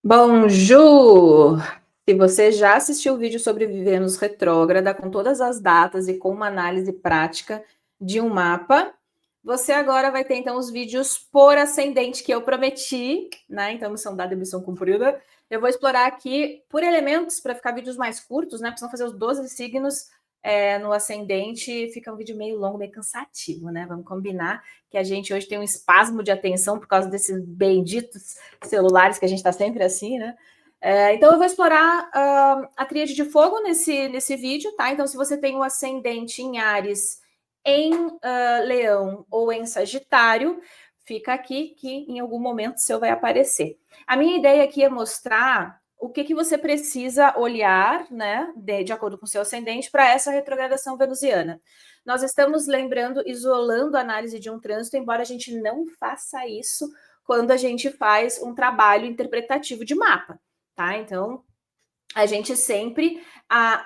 Bonjour! Se você já assistiu o vídeo sobre Vênus retrógrada, com todas as datas e com uma análise prática de um mapa, você agora vai ter, então, os vídeos por ascendente que eu prometi, né? Então, missão dada e missão cumprida. Eu vou explorar aqui por elementos, para ficar vídeos mais curtos, né? Precisam fazer os 12 signos no ascendente, fica um vídeo meio longo, meio cansativo, né? Vamos combinar que a gente hoje tem um espasmo de atenção por causa desses benditos celulares, que a gente está sempre assim, né? Então eu vou explorar a tríade de fogo nesse vídeo, tá? Então, se você tem o ascendente em Áries, em Leão ou em Sagitário, fica aqui que em algum momento o seu vai aparecer. A minha ideia aqui é mostrar o que você precisa olhar, né, de acordo com o seu ascendente, para essa retrogradação venusiana. Nós estamos lembrando, isolando a análise de um trânsito, embora a gente não faça isso quando a gente faz um trabalho interpretativo de mapa, tá? Então, a gente sempre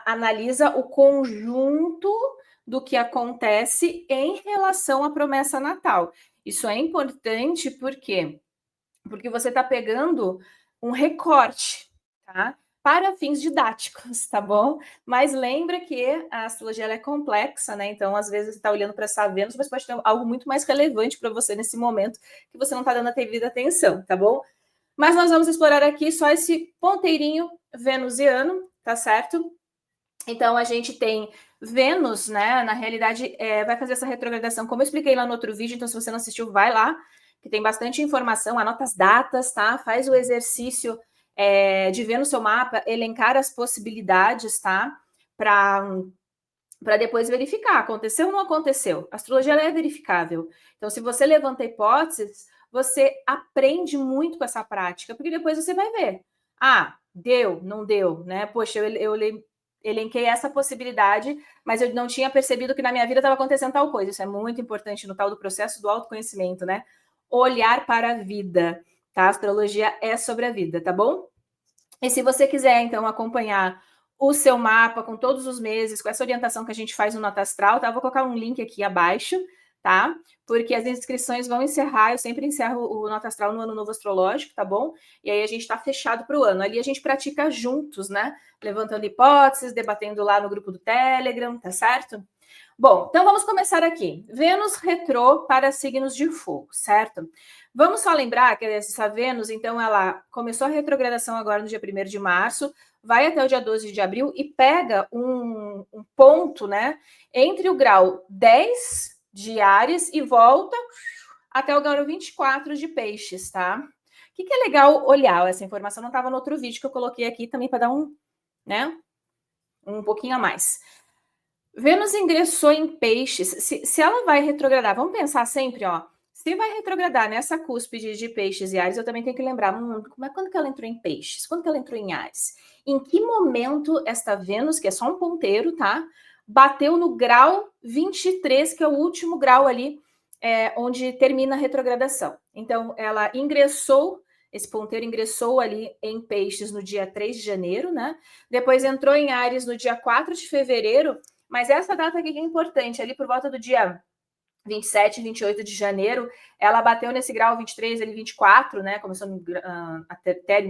analisa o conjunto do que acontece em relação à promessa natal. Isso é importante porque você está pegando um recorte, tá? Para fins didáticos, tá bom? Mas lembra que a astrologia ela é complexa, né? Então, às vezes, você está olhando para essa Vênus, mas pode ter algo muito mais relevante para você nesse momento que você não está dando a devida atenção, tá bom? Mas nós vamos explorar aqui só esse ponteirinho venusiano, tá certo? Então, a gente tem Vênus, né? Na realidade, vai fazer essa retrogradação, como eu expliquei lá no outro vídeo, então se você não assistiu, vai lá, que tem bastante informação, anota as datas, tá? Faz o exercício de ver no seu mapa, elencar as possibilidades, tá? Para depois verificar, aconteceu ou não aconteceu. A astrologia ela é verificável. Então, se você levanta hipóteses, você aprende muito com essa prática, porque depois você vai ver. Ah, deu, não deu, né? Poxa, eu elenquei essa possibilidade, mas eu não tinha percebido que na minha vida estava acontecendo tal coisa. Isso é muito importante no tal do processo do autoconhecimento, né? Olhar para a vida, tá? A astrologia é sobre a vida, tá bom? E se você quiser, então, acompanhar o seu mapa com todos os meses, com essa orientação que a gente faz no Nota Astral, tá? Eu vou colocar um link aqui abaixo, tá? Porque as inscrições vão encerrar, eu sempre encerro o Nota Astral no Ano Novo Astrológico, tá bom? E aí a gente tá fechado para o ano. Ali a gente pratica juntos, né? Levantando hipóteses, debatendo lá no grupo do Telegram, tá certo? Bom, então vamos começar aqui. Vênus retrô para signos de fogo, certo? Vamos só lembrar que essa Vênus, então, ela começou a retrogradação agora no dia 1º de março, vai até o dia 12 de abril e pega um ponto, né, entre o grau 10 de Áries e volta até o grau 24 de Peixes, tá? O que é legal olhar? Essa informação não estava no outro vídeo que eu coloquei aqui também para dar um pouquinho a mais. Vênus ingressou em Peixes. Se ela vai retrogradar, vamos pensar sempre, ó. Se vai retrogradar nessa cúspide de Peixes e Áries, eu também tenho que lembrar, quando que ela entrou em Peixes? Quando que ela entrou em Áries? Em que momento esta Vênus, que é só um ponteiro, tá? Bateu no grau 23, que é o último grau ali, onde termina a retrogradação. Então, ela ingressou, esse ponteiro ingressou ali em Peixes no dia 3 de janeiro, né? Depois entrou em Áries no dia 4 de fevereiro, mas essa data aqui que é importante, ali por volta do dia 27, 28 de janeiro, ela bateu nesse grau 23, ali 24, né? Começou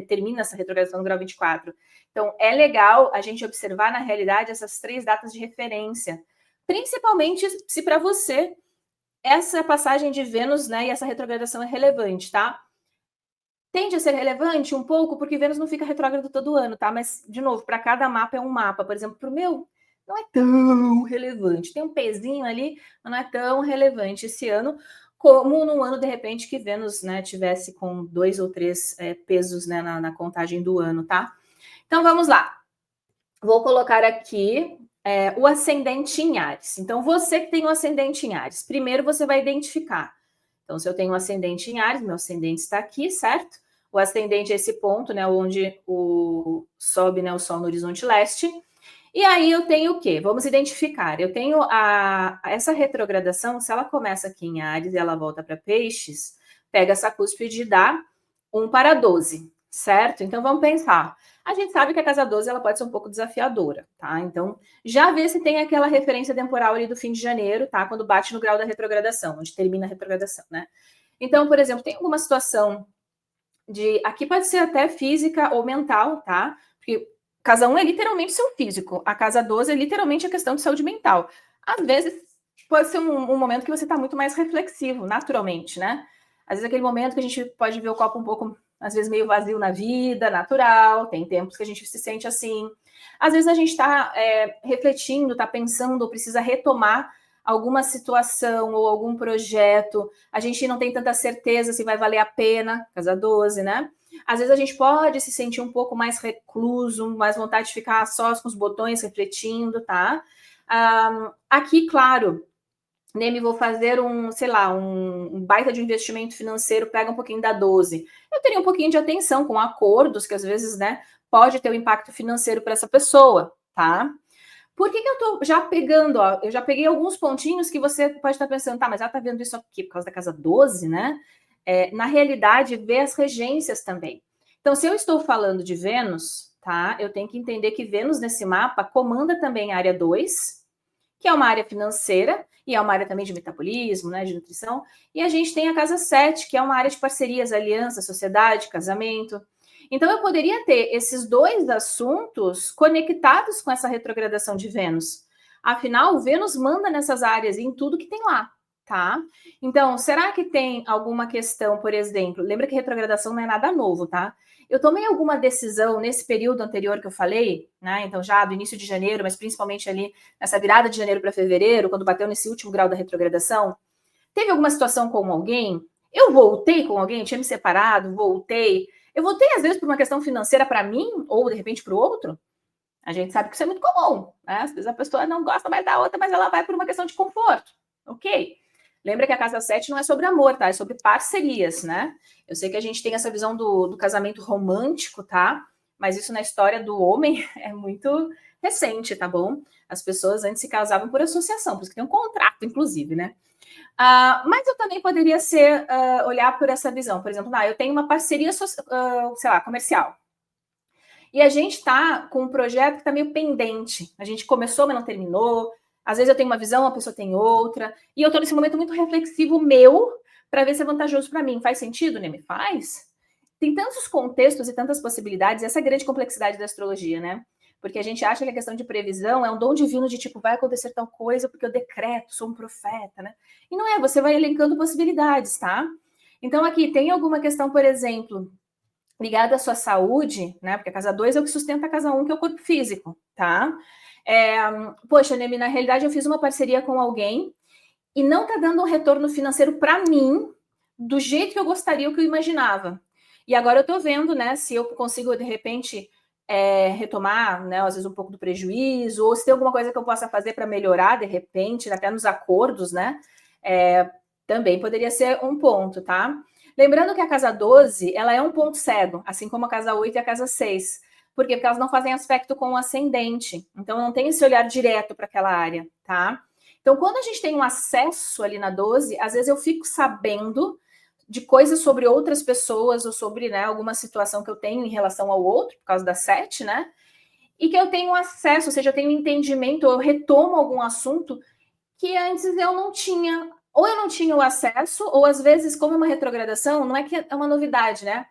termina essa retrogradação no grau 24. Então, é legal a gente observar, na realidade, essas 3 datas de referência. Principalmente se para você essa passagem de Vênus, né, e essa retrogradação é relevante, tá? Tende a ser relevante um pouco, porque Vênus não fica retrógrado todo ano, tá? Mas, de novo, para cada mapa é um mapa. Por exemplo, para o meu, não é tão relevante. Tem um pezinho ali, mas não é tão relevante esse ano, como num ano, de repente, que Vênus, né, tivesse com 2 ou 3 pesos, né, na contagem do ano, tá? Então, vamos lá. Vou colocar aqui o ascendente em Áries. Então, você que tem o ascendente em Áries, primeiro você vai identificar. Então, se eu tenho um ascendente em Áries, meu ascendente está aqui, certo? O ascendente é esse ponto, né, onde sobe, né, o Sol no horizonte leste. E aí eu tenho o quê? Vamos identificar. Eu tenho essa retrogradação, se ela começa aqui em Áries e ela volta para Peixes, pega essa cúspide e dá 1 para 12, certo? Então vamos pensar. A gente sabe que a casa 12 ela pode ser um pouco desafiadora, tá? Então já vê se tem aquela referência temporal ali do fim de janeiro, tá? Quando bate no grau da retrogradação, onde termina a retrogradação, né? Então, por exemplo, tem alguma situação aqui pode ser até física ou mental, tá? Porque casa 1 é literalmente seu físico, a casa 12 é literalmente a questão de saúde mental. Às vezes pode ser um momento que você está muito mais reflexivo, naturalmente, né? Às vezes aquele momento que a gente pode ver o copo um pouco, às vezes, meio vazio na vida, natural, tem tempos que a gente se sente assim. Às vezes a gente está refletindo, está pensando, ou precisa retomar alguma situação ou algum projeto, a gente não tem tanta certeza se vai valer a pena, casa 12, né? Às vezes a gente pode se sentir um pouco mais recluso, mais vontade de ficar sós com os botões, refletindo, tá? Aqui, claro, Neme, vou fazer sei lá, um baita de investimento financeiro, pega um pouquinho da 12. Eu teria um pouquinho de atenção com acordos, que às vezes, né, pode ter um impacto financeiro para essa pessoa, tá? Por que eu tô já pegando, ó, eu já peguei alguns pontinhos que você pode estar pensando, tá, mas ela tá vendo isso aqui por causa da casa 12, né? Na realidade, vê as regências também. Então, se eu estou falando de Vênus, tá, eu tenho que entender que Vênus nesse mapa comanda também a área 2, que é uma área financeira, e é uma área também de metabolismo, né, de nutrição, e a gente tem a casa 7, que é uma área de parcerias, aliança, sociedade, casamento. Então, eu poderia ter esses dois assuntos conectados com essa retrogradação de Vênus. Afinal, Vênus manda nessas áreas e em tudo que tem lá, tá? Então, será que tem alguma questão, por exemplo, lembra que retrogradação não é nada novo, tá? Eu tomei alguma decisão nesse período anterior que eu falei, né? Então, já do início de janeiro, mas principalmente ali nessa virada de janeiro para fevereiro, quando bateu nesse último grau da retrogradação, teve alguma situação com alguém? Eu voltei com alguém, tinha me separado, voltei. Eu voltei, às vezes, por uma questão financeira para mim, ou de repente para o outro. A gente sabe que isso é muito comum, né? Às vezes a pessoa não gosta mais da outra, mas ela vai por uma questão de conforto. Ok. Lembra que a casa 7 não é sobre amor, tá? É sobre parcerias, né? Eu sei que a gente tem essa visão do casamento romântico, tá? Mas isso na história do homem é muito recente, tá bom? As pessoas antes se casavam por associação, por isso que tem um contrato, inclusive, né? Mas eu também poderia olhar por essa visão. Por exemplo, eu tenho uma parceria, sei lá, comercial. E a gente está com um projeto que está meio pendente. A gente começou, mas não terminou. Às vezes eu tenho uma visão, a pessoa tem outra. E eu estou nesse momento muito reflexivo meu para ver se é vantajoso para mim. Faz sentido, né? Me faz? Tem tantos contextos e tantas possibilidades. Essa é a grande complexidade da astrologia, né? Porque a gente acha que a questão de previsão é um dom divino de tipo, vai acontecer tal coisa porque eu decreto, sou um profeta, né? E não é, você vai elencando possibilidades, tá? Então aqui tem alguma questão, por exemplo, ligada à sua saúde, né? Porque a casa 2 é o que sustenta a casa 1, que é o corpo físico, tá? Poxa, Nemi, na realidade eu fiz uma parceria com alguém e não tá dando um retorno financeiro para mim do jeito que eu gostaria, o que eu imaginava. E agora eu tô vendo, né, se eu consigo, de repente, retomar, né, às vezes um pouco do prejuízo, ou se tem alguma coisa que eu possa fazer para melhorar, de repente, até nos acordos, né? Também poderia ser um ponto, tá? Lembrando que a casa 12, ela é um ponto cego, assim como a casa 8 e a casa 6. Por quê? Porque elas não fazem aspecto com o ascendente. Então, não tem esse olhar direto para aquela área, tá? Então, quando a gente tem um acesso ali na 12, às vezes eu fico sabendo de coisas sobre outras pessoas ou sobre, né, alguma situação que eu tenho em relação ao outro, por causa da 7, né? E que eu tenho acesso, ou seja, eu tenho entendimento, eu retomo algum assunto que antes eu não tinha. Ou eu não tinha o acesso, ou às vezes, como é uma retrogradação, não é que é uma novidade, né?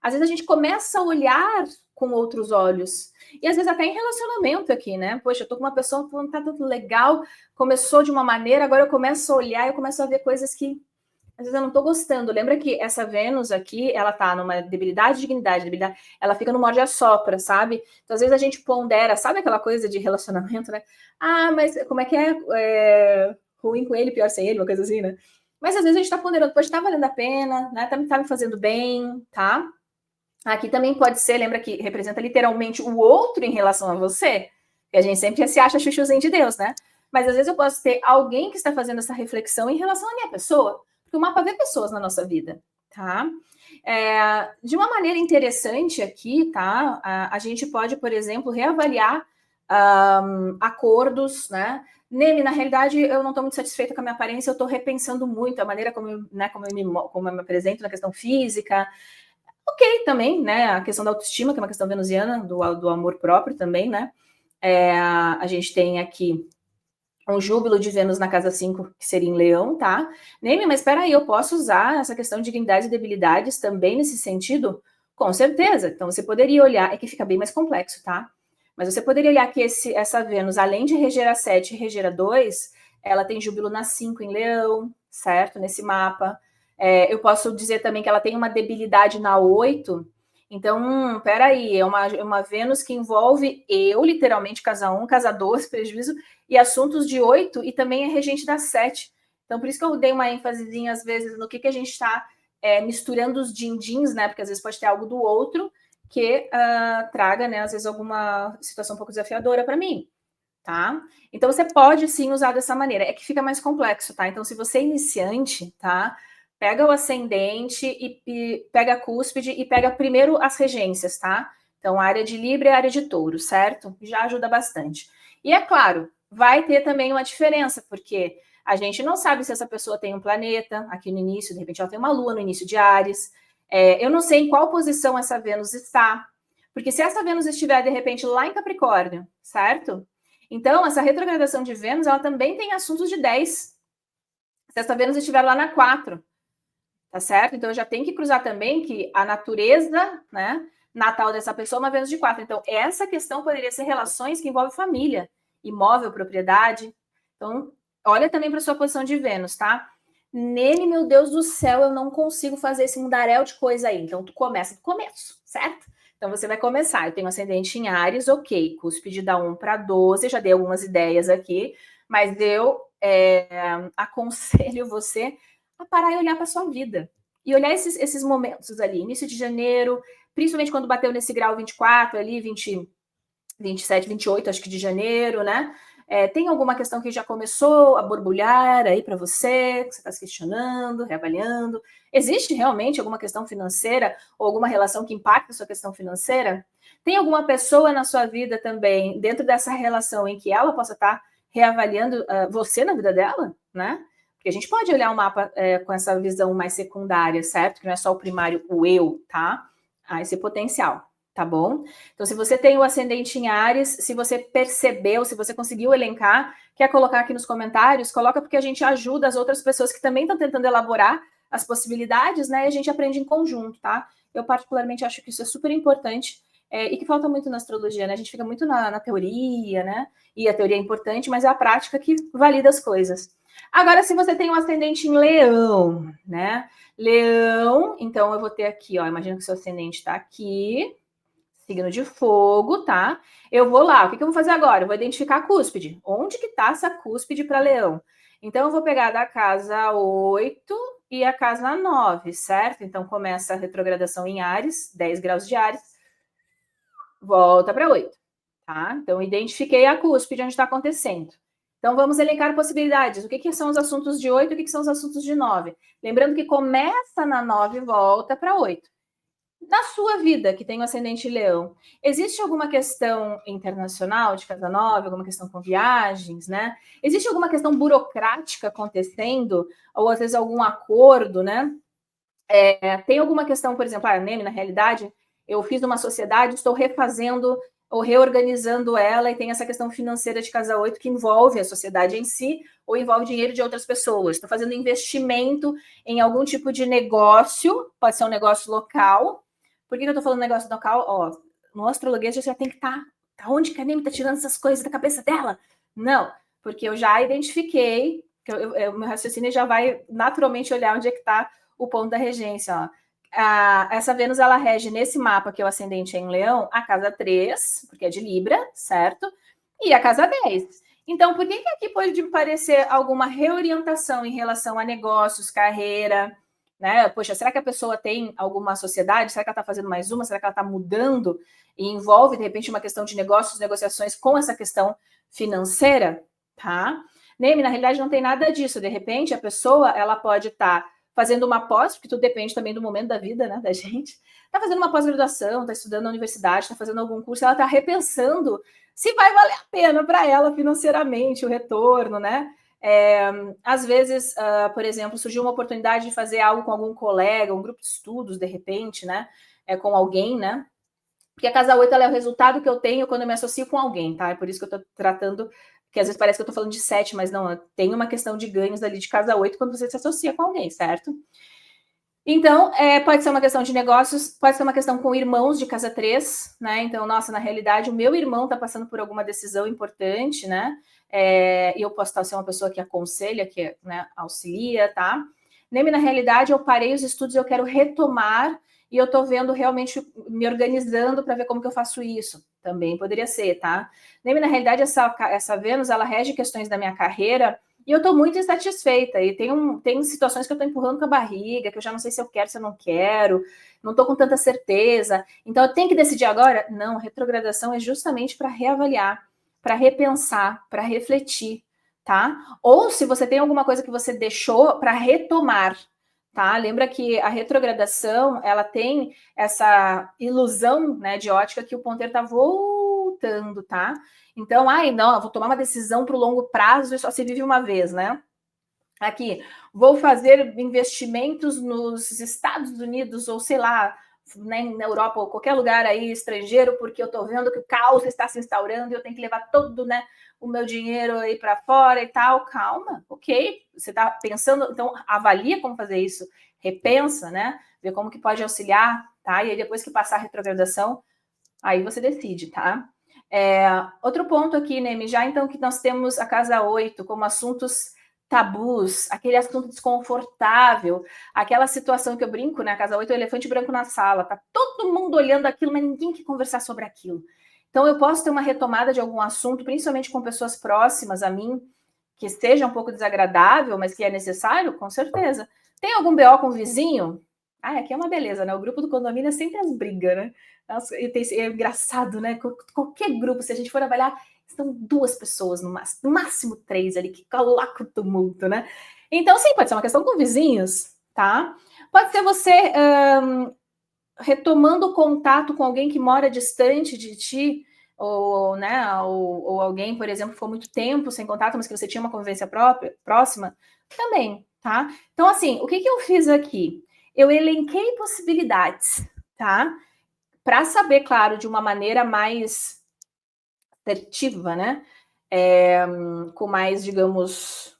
Às vezes a gente começa a olhar com outros olhos. E às vezes até em relacionamento aqui, né? Poxa, eu tô com uma pessoa que não tá tudo legal, começou de uma maneira, agora eu começo a olhar, eu começo a ver coisas que às vezes eu não tô gostando. Lembra que essa Vênus aqui, ela tá numa debilidade, dignidade, debilidade, ela fica no morde a sopra, sabe? Então às vezes a gente pondera, sabe aquela coisa de relacionamento, né? Mas como é que é? Ruim com ele, pior sem ele, uma coisa assim, né? Mas às vezes a gente tá ponderando, poxa, tá valendo a pena, né? Tá me fazendo bem, tá? Aqui também pode ser, lembra que representa literalmente o outro em relação a você? Que a gente sempre se acha chuchuzinho de Deus, né? Mas às vezes eu posso ter alguém que está fazendo essa reflexão em relação à minha pessoa, porque o mapa vê pessoas na nossa vida, tá? De uma maneira interessante aqui, tá? A gente pode, por exemplo, reavaliar acordos, né? Nele, na realidade, eu não estou muito satisfeita com a minha aparência, eu estou repensando muito a maneira como eu me apresento na questão física. Ok, também, né? A questão da autoestima, que é uma questão venusiana, do amor próprio também, né? A gente tem aqui um júbilo de Vênus na casa 5, que seria em Leão, tá? Neme, mas espera aí, eu posso usar essa questão de dignidades e debilidades também nesse sentido? Com certeza. Então, você poderia olhar, é que fica bem mais complexo, tá? Mas você poderia olhar que essa Vênus, além de reger a 7 e reger a 2, ela tem júbilo na 5 em Leão, certo? Nesse mapa. Eu posso dizer também que ela tem uma debilidade na 8. Então, peraí, é uma Vênus que envolve eu, literalmente, casa 1, casa 2, prejuízo, e assuntos de 8, e também é regente da 7. Então, por isso que eu dei uma ênfasezinha, às vezes, no que a gente está misturando os din-dins, né? Porque às vezes pode ter algo do outro que traga, né, às vezes, alguma situação um pouco desafiadora para mim, tá? Então, você pode, sim, usar dessa maneira. É que fica mais complexo, tá? Então, se você é iniciante, tá? Pega o ascendente e pega a cúspide e pega primeiro as regências, tá? Então, a área de Libra e a área de Touro, certo? Já ajuda bastante. E é claro, vai ter também uma diferença, porque a gente não sabe se essa pessoa tem um planeta aqui no início, de repente ela tem uma lua no início de Áries. Eu não sei em qual posição essa Vênus está, porque se essa Vênus estiver, de repente, lá em Capricórnio, certo? Então, essa retrogradação de Vênus, ela também tem assuntos de 10. Se essa Vênus estiver lá na 4, tá certo? Então, eu já tenho que cruzar também que a natureza, né, natal dessa pessoa é uma Vênus de 4. Então, essa questão poderia ser relações que envolvem família, imóvel, propriedade. Então, olha também para sua posição de Vênus, tá? Nele, meu Deus do céu, eu não consigo fazer esse mundaréu de coisa aí. Então, tu começa do começo, certo? Então, você vai começar. Eu tenho ascendente em Áries, ok. Cúspide da 1 para 12, já dei algumas ideias aqui, mas eu aconselho você a parar e olhar para sua vida. E olhar esses momentos ali, início de janeiro, principalmente quando bateu nesse grau 24 ali, 20, 27, 28, acho que de janeiro, né? Tem alguma questão que já começou a borbulhar aí para você, que você está se questionando, reavaliando? Existe realmente alguma questão financeira ou alguma relação que impacta a sua questão financeira? Tem alguma pessoa na sua vida também, dentro dessa relação, em que ela possa estar reavaliando você na vida dela, né? Porque a gente pode olhar o mapa com essa visão mais secundária, certo? Que não é só o primário, o eu, tá? Há esse potencial, tá bom? Então, se você tem o ascendente em Áries, se você percebeu, se você conseguiu elencar, quer colocar aqui nos comentários, coloca porque a gente ajuda as outras pessoas que também estão tentando elaborar as possibilidades, né? E a gente aprende em conjunto, tá? Eu particularmente acho que isso é super importante e que falta muito na astrologia, né? A gente fica muito na teoria, né? E a teoria é importante, mas é a prática que valida as coisas. Agora, se você tem um ascendente em Leão, né? Leão, então eu vou ter aqui, ó, imagina que o seu ascendente está aqui, signo de fogo, tá? Eu vou lá, o que eu vou fazer agora? Eu vou identificar a cúspide. Onde que tá essa cúspide para Leão? Então, eu vou pegar da casa 8 e a casa 9, certo? Então, começa a retrogradação em Áries, 10 graus de Áries, volta para 8, tá? Então, identifiquei a cúspide onde está acontecendo. Então, vamos elencar possibilidades. O que são os assuntos de 8 e o que são os assuntos de 9? Lembrando que começa na 9 e volta para 8. Na sua vida, que tem o ascendente leão, existe alguma questão internacional de casa 9, alguma questão com viagens, né? Existe alguma questão burocrática acontecendo, ou às vezes algum acordo, né? Tem alguma questão, por exemplo, Neme, na realidade, eu fiz uma sociedade, estou refazendo ou reorganizando ela, e tem essa questão financeira de casa 8 que envolve a sociedade em si, ou envolve dinheiro de outras pessoas. Estou fazendo investimento em algum tipo de negócio, pode ser um negócio local. Por que eu estou falando negócio local? Ó, no astrologia já tem que estar. Onde que a Neme está tirando essas coisas da cabeça dela? Não, porque eu já identifiquei, que o meu raciocínio já vai naturalmente olhar onde é que está o ponto da regência. Ó. Essa Vênus, ela rege nesse mapa que é o ascendente em Leão, a casa 3, porque é de Libra, certo? E a casa 10. Então, por que aqui pode parecer alguma reorientação em relação a negócios, carreira, né? Poxa, será que a pessoa tem alguma sociedade? Será que ela está fazendo mais uma? Será que ela está mudando? E envolve, de repente, uma questão de negócios, negociações com essa questão financeira, tá? Neme, na realidade, não tem nada disso. De repente, a pessoa, ela pode estar fazendo uma pós, porque tudo depende também do momento da vida, né, da gente. Está fazendo uma pós-graduação, está estudando na universidade, está fazendo algum curso, ela está repensando se vai valer a pena para ela financeiramente o retorno, né? Às vezes, por exemplo, surgiu uma oportunidade de fazer algo com algum colega, um grupo de estudos, de repente, né? Com alguém, né? Porque a casa 8 ela é o resultado que eu tenho quando eu me associo com alguém, tá? É por isso que eu estou tratando Porque às vezes parece que eu estou falando de 7, mas não, tem uma questão de ganhos ali de casa 8 quando você se associa com alguém, certo? Então, pode ser uma questão de negócios, pode ser uma questão com irmãos de casa 3, né? Então, nossa, na realidade, o meu irmão está passando por alguma decisão importante, né? E eu posso ser uma pessoa que aconselha, que, né, auxilia, tá? Nem na realidade, eu parei os estudos, eu quero retomar e eu estou vendo realmente, me organizando para ver como que eu faço isso. Também poderia ser, tá? Nem na realidade, essa Vênus, ela rege questões da minha carreira, e eu estou muito insatisfeita. E tem situações que eu estou empurrando com a barriga, que eu já não sei se eu quero, se eu não quero, não estou com tanta certeza. Então, eu tenho que decidir agora? Não, retrogradação é justamente para reavaliar, para repensar, para refletir, tá? Ou se você tem alguma coisa que você deixou para retomar, tá? Lembra que a retrogradação, ela tem essa ilusão, né, de ótica que o ponteiro está voltando, tá? Então, não, eu vou tomar uma decisão para o longo prazo e só se vive uma vez, né? Aqui, vou fazer investimentos nos Estados Unidos ou sei lá, né, na Europa ou qualquer lugar aí estrangeiro, porque eu estou vendo que o caos está se instaurando e eu tenho que levar todo, né, o meu dinheiro aí para fora e tal. Calma, ok? Você está pensando, então avalia como fazer isso, repensa, né? Vê como que pode auxiliar, tá? E aí depois que passar a retrogradação, aí você decide, tá? Outro ponto aqui, Neme, já então que nós temos a casa 8 como assuntos tabus, aquele assunto desconfortável, aquela situação que eu brinco, né? A casa 8 é o elefante branco na sala, tá todo mundo olhando aquilo, mas ninguém quer conversar sobre aquilo. Então eu posso ter uma retomada de algum assunto, principalmente com pessoas próximas a mim, que seja um pouco desagradável, mas que é necessário, com certeza. Tem algum BO com o vizinho? Aqui é uma beleza, né? O grupo do condomínio é sempre as brigas, né? É engraçado, né? Qualquer grupo, se a gente for avaliar, são 2 pessoas no máximo 3 ali, que coloca o tumulto, né? Então, sim, pode ser uma questão com vizinhos, tá? Pode ser você retomando o contato com alguém que mora distante de ti, ou, né, ou alguém, por exemplo, que ficou muito tempo sem contato, mas que você tinha uma convivência próxima, também, tá? Então, assim, o que eu fiz aqui? Eu elenquei possibilidades, tá? Para saber, claro, de uma maneira mais assertiva, né? Com mais, digamos,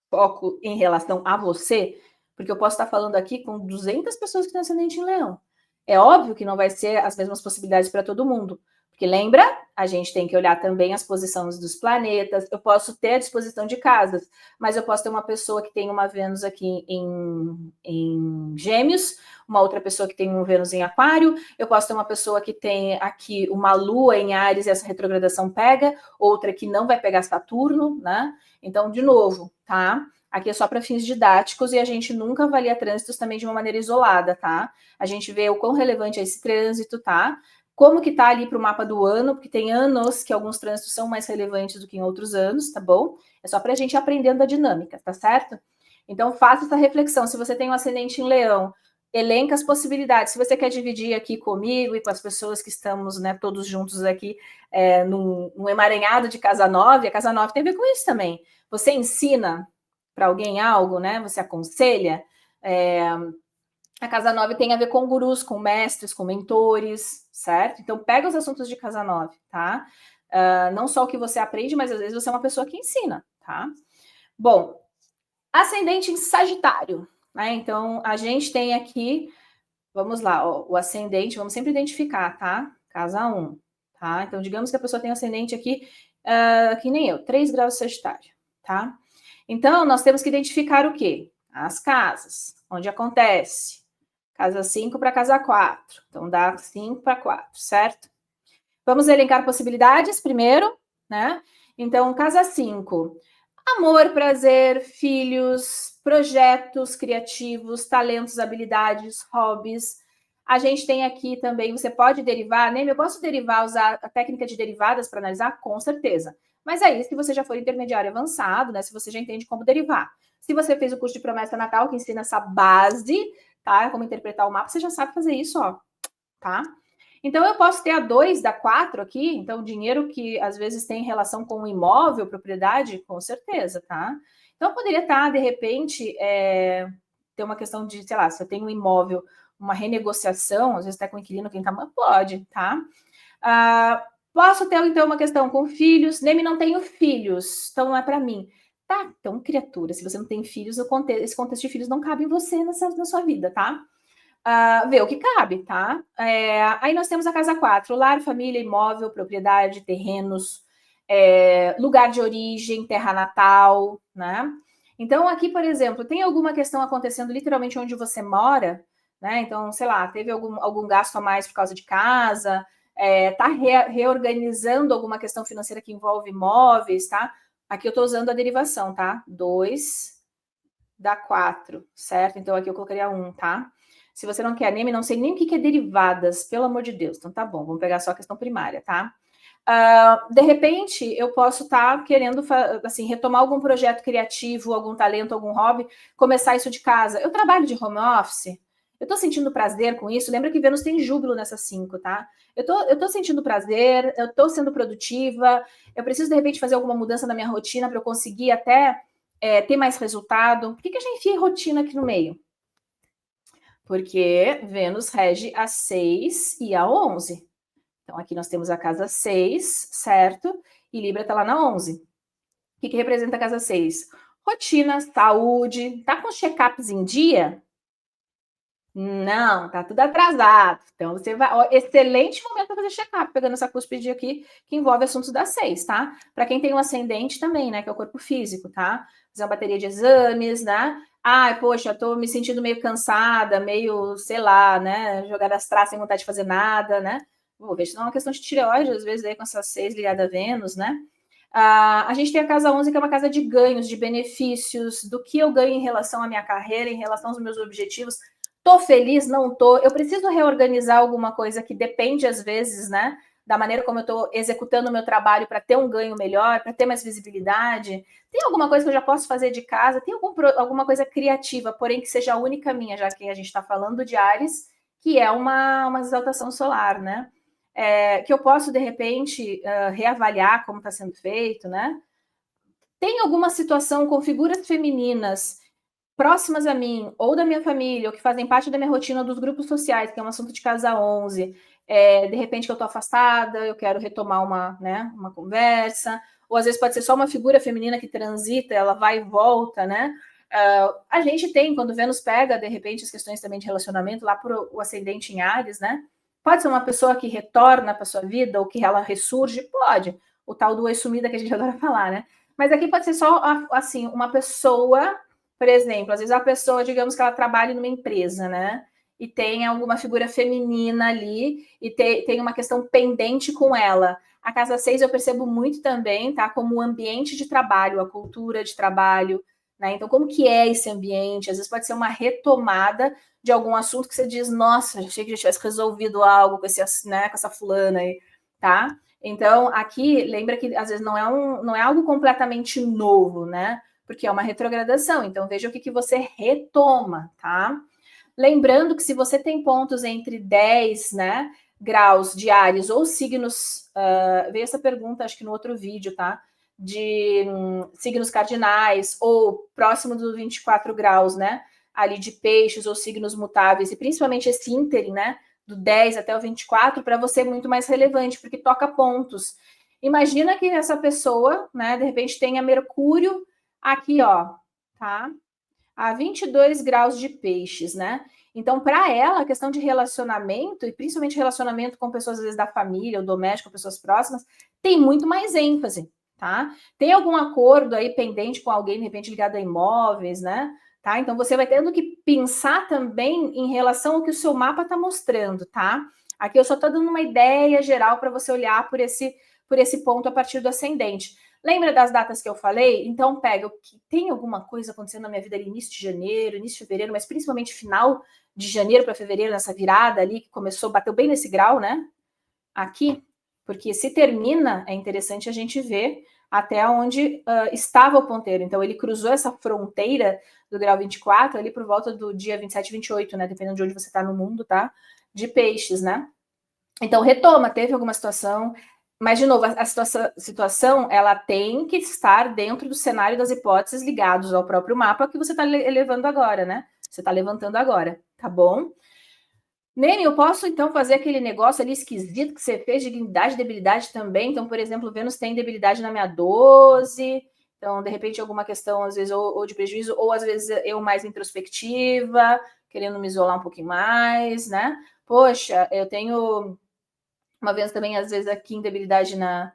foco em relação a você, porque eu posso estar falando aqui com 200 pessoas que têm ascendente em leão. É óbvio que não vai ser as mesmas possibilidades para todo mundo, porque lembra, a gente tem que olhar também as posições dos planetas. Eu posso ter a disposição de casas, mas eu posso ter uma pessoa que tem uma Vênus aqui em Gêmeos, uma outra pessoa que tem um Vênus em Aquário, eu posso ter uma pessoa que tem aqui uma Lua em Áries e essa retrogradação pega, outra que não vai pegar Saturno, né? Então, de novo, tá? Aqui é só para fins didáticos e a gente nunca avalia trânsitos também de uma maneira isolada, tá? A gente vê o quão relevante é esse trânsito, tá? Como que tá ali para o mapa do ano, porque tem anos que alguns trânsitos são mais relevantes do que em outros anos, tá bom? É só para a gente aprendendo a dinâmica, tá certo? Então, faça essa reflexão. Se você tem um ascendente em leão, elenca as possibilidades. Se você quer dividir aqui comigo e com as pessoas que estamos, né, todos juntos aqui num emaranhado de casa 9, a casa 9 tem a ver com isso também. Você ensina para alguém algo, né? Você aconselha. A casa 9 tem a ver com gurus, com mestres, com mentores, certo? Então, pega os assuntos de casa 9, tá? Não só o que você aprende, mas às vezes você é uma pessoa que ensina, tá? Bom, ascendente em Sagitário, né? Então, a gente tem aqui, vamos lá, ó, o ascendente, vamos sempre identificar, tá? Casa 1, tá? Então, digamos que a pessoa tem ascendente aqui, que nem eu, 3 graus de Sagitário, tá? Então, nós temos que identificar o quê? As casas, onde acontece. Casa 5 para casa 4. Então, dá 5 para 4, certo? Vamos elencar possibilidades primeiro, né? Então, casa 5. Amor, prazer, filhos, projetos criativos, talentos, habilidades, hobbies. A gente tem aqui também, você pode derivar, né? Eu posso derivar, usar a técnica de derivadas para analisar? Com certeza. Mas aí, se você já for intermediário avançado, né? Se você já entende como derivar. Se você fez o curso de promessa natal, que ensina essa base, tá? Como interpretar o mapa, você já sabe fazer isso, ó, tá? Então, eu posso ter a 2 da 4 aqui, então, dinheiro que às vezes tem relação com imóvel, propriedade, com certeza, tá? Então, eu poderia estar, de repente, ter uma questão de, sei lá, se eu tenho um imóvel, uma renegociação, às vezes está com inquilino que está, pode, tá? Posso ter, então, uma questão com filhos? Neme, não tenho filhos, então não é para mim. Tá, então, criatura, se você não tem filhos, esse contexto de filhos não cabe em você na sua vida, tá? Vê o que cabe, tá? Aí nós temos a casa 4, lar, família, imóvel, propriedade, terrenos, lugar de origem, terra natal, né? Então, aqui, por exemplo, tem alguma questão acontecendo literalmente onde você mora, né? Então, sei lá, teve algum gasto a mais por causa de casa, tá reorganizando alguma questão financeira que envolve imóveis, tá? Aqui eu estou usando a derivação, tá? 2 dá 4, certo? Então, aqui eu colocaria 1, tá? Se você não quer Neme, não sei nem o que é derivadas, pelo amor de Deus. Então, tá bom, vamos pegar só a questão primária, tá? De repente, eu posso estar querendo assim, retomar algum projeto criativo, algum talento, algum hobby, começar isso de casa. Eu trabalho de home office, eu tô sentindo prazer com isso. Lembra que Vênus tem júbilo nessas 5, tá? Eu tô sentindo prazer, eu tô sendo produtiva, eu preciso, de repente, fazer alguma mudança na minha rotina para eu conseguir até ter mais resultado. Por que a gente enfia rotina aqui no meio? Porque Vênus rege a 6 e a 11. Então, aqui nós temos a casa 6, certo? E Libra está lá na 11. O que representa a casa 6? Rotina, saúde. Tá com os check-ups em dia? Não, tá tudo atrasado. Então, você vai. Ó, excelente momento para fazer check-up, pegando essa cúspide aqui, que envolve assuntos da 6, tá? Para quem tem um ascendente também, né? Que é o corpo físico, tá? Fazer uma bateria de exames, né? Ai, poxa, tô me sentindo meio cansada, meio, sei lá, né? Jogada as traças sem vontade de fazer nada, né? Vou ver se não é uma questão de tireoide, às vezes, aí com essas 6 ligada a Vênus, né? A gente tem a casa 11, que é uma casa de ganhos, de benefícios, do que eu ganho em relação à minha carreira, em relação aos meus objetivos. Tô feliz? Não tô. Eu preciso reorganizar alguma coisa que depende, às vezes, né? Da maneira como eu estou executando o meu trabalho para ter um ganho melhor, para ter mais visibilidade. Tem alguma coisa que eu já posso fazer de casa? Tem alguma coisa criativa, porém que seja a única minha, já que a gente está falando de Áries, que é uma exaltação solar, né? Que eu posso, de repente, reavaliar como está sendo feito, né? Tem alguma situação com figuras femininas próximas a mim, ou da minha família, ou que fazem parte da minha rotina dos grupos sociais, que é um assunto de casa 11, de repente que eu estou afastada, eu quero retomar uma conversa, ou às vezes pode ser só uma figura feminina que transita, ela vai e volta, né? A gente tem, quando Vênus pega, de repente, as questões também de relacionamento, lá para o ascendente em Áries, né? Pode ser uma pessoa que retorna para sua vida, ou que ela ressurge, pode. O tal do oi sumida que a gente adora falar, né? Mas aqui pode ser só, assim, uma pessoa, por exemplo, às vezes a pessoa, digamos que ela trabalha numa empresa, né? E tem alguma figura feminina ali, e tem uma questão pendente com ela. A casa 6 eu percebo muito também, tá? Como o ambiente de trabalho, a cultura de trabalho, né? Então, como que é esse ambiente? Às vezes pode ser uma retomada de algum assunto que você diz, nossa, achei que já tivesse resolvido algo com né, com essa fulana aí, tá? Então, aqui, lembra que às vezes não é algo completamente novo, né? Porque é uma retrogradação. Então, veja o que você retoma, tá? Lembrando que se você tem pontos entre 10, né, graus de Áries ou signos, veio essa pergunta, acho que no outro vídeo, tá? De signos cardinais ou próximo dos 24 graus, né? Ali de peixes ou signos mutáveis, e principalmente esse ínterim, né? Do 10 até o 24, para você é muito mais relevante, porque toca pontos. Imagina que essa pessoa, né, de repente tenha Mercúrio aqui, ó, tá? A 22 graus de peixes, né? Então, para ela, a questão de relacionamento, e principalmente relacionamento com pessoas, às vezes, da família, ou doméstico, pessoas próximas, tem muito mais ênfase, tá? Tem algum acordo aí pendente com alguém, de repente, ligado a imóveis, né? Tá? Então, você vai tendo que pensar também em relação ao que o seu mapa está mostrando, tá? Aqui eu só estou dando uma ideia geral para você olhar por esse ponto a partir do ascendente. Lembra das datas que eu falei? Então, pega o que tem alguma coisa acontecendo na minha vida ali, início de janeiro, início de fevereiro, mas principalmente final de janeiro para fevereiro, nessa virada ali que começou, bateu bem nesse grau, né? Aqui, porque se termina, é interessante a gente ver até onde estava o ponteiro. Então, ele cruzou essa fronteira do grau 24 ali por volta do dia 27, 28, né? Dependendo de onde você está no mundo, tá? De peixes, né? Então, retoma, teve alguma situação, mas, de novo, a situação ela tem que estar dentro do cenário das hipóteses ligados ao próprio mapa que você está elevando agora, né? Você está levantando agora, tá bom? Neme, eu posso então fazer aquele negócio ali esquisito que você fez de dignidade e debilidade também. Então, por exemplo, Vênus tem debilidade na minha 12. Então, de repente, alguma questão, às vezes, ou de prejuízo, ou às vezes eu mais introspectiva, querendo me isolar um pouquinho mais, né? Poxa, eu tenho uma Vênus também, às vezes, aqui em debilidade na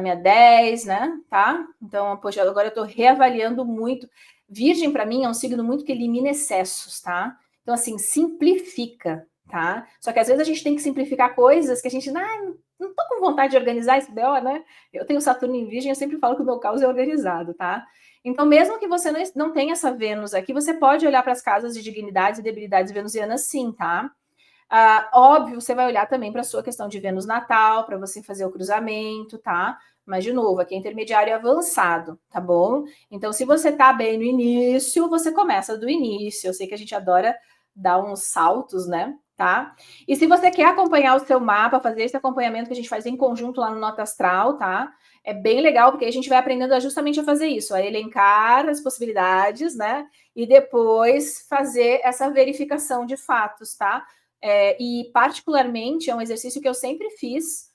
minha 10, né? Tá? Então, poxa, agora eu tô reavaliando muito. Virgem, para mim, é um signo muito que elimina excessos, tá? Então, assim, simplifica, tá? Só que às vezes a gente tem que simplificar coisas que a gente, não tô com vontade de organizar esse BO, né? Eu tenho Saturno em Virgem, eu sempre falo que o meu caos é organizado, tá? Então, mesmo que você não tenha essa Vênus aqui, você pode olhar para as casas de dignidades e debilidades venusianas, sim, tá? Óbvio, você vai olhar também para a sua questão de Vênus natal, para você fazer o cruzamento, tá? Mas, de novo, aqui é intermediário e avançado, tá bom? Então, se você tá bem no início, você começa do início. Eu sei que a gente adora dar uns saltos, né? Tá? E se você quer acompanhar o seu mapa, fazer esse acompanhamento que a gente faz em conjunto lá no Nota Astral, tá? É bem legal, porque a gente vai aprendendo justamente a fazer isso, a elencar as possibilidades, né? E depois fazer essa verificação de fatos, tá? E particularmente é um exercício que eu sempre fiz,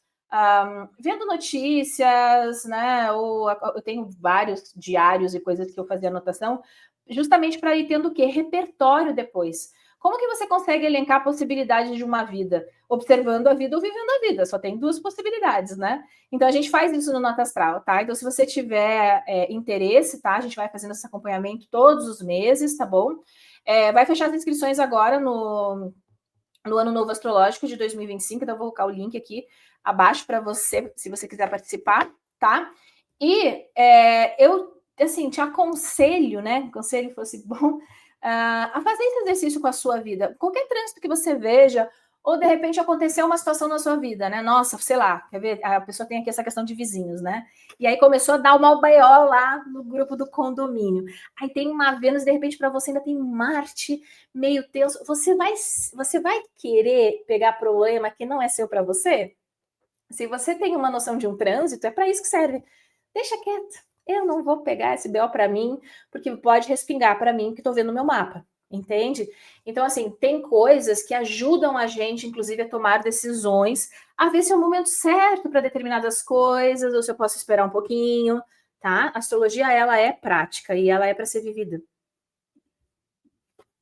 vendo notícias, né? Ou eu tenho vários diários e coisas que eu fazia anotação, justamente para ir tendo o quê? Repertório depois. Como que você consegue elencar possibilidades de uma vida? Observando a vida ou vivendo a vida. Só tem duas possibilidades, né? Então a gente faz isso no Nota Astral, tá? Então, se você tiver interesse, tá? A gente vai fazendo esse acompanhamento todos os meses, tá bom? Vai fechar as inscrições agora no Ano Novo Astrológico de 2025, então eu vou colocar o link aqui abaixo para você, se você quiser participar, tá? E eu, assim, te aconselho, né? Conselho fosse bom, a fazer esse exercício com a sua vida. Qualquer trânsito que você veja, ou de repente aconteceu uma situação na sua vida, né? Nossa, sei lá, quer ver? A pessoa tem aqui essa questão de vizinhos, né? E aí começou a dar uma albaió lá no grupo do condomínio. Aí tem uma Vênus, de repente, para você ainda tem Marte meio tenso. Você vai querer pegar problema que não é seu para você? Se você tem uma noção de um trânsito, é para isso que serve. Deixa quieto. Eu não vou pegar esse BO para mim, porque pode respingar para mim que estou vendo no meu mapa. Entende? Então, assim, tem coisas que ajudam a gente, inclusive, a tomar decisões, a ver se é o momento certo para determinadas coisas, ou se eu posso esperar um pouquinho, tá? A astrologia, ela é prática e ela é para ser vivida.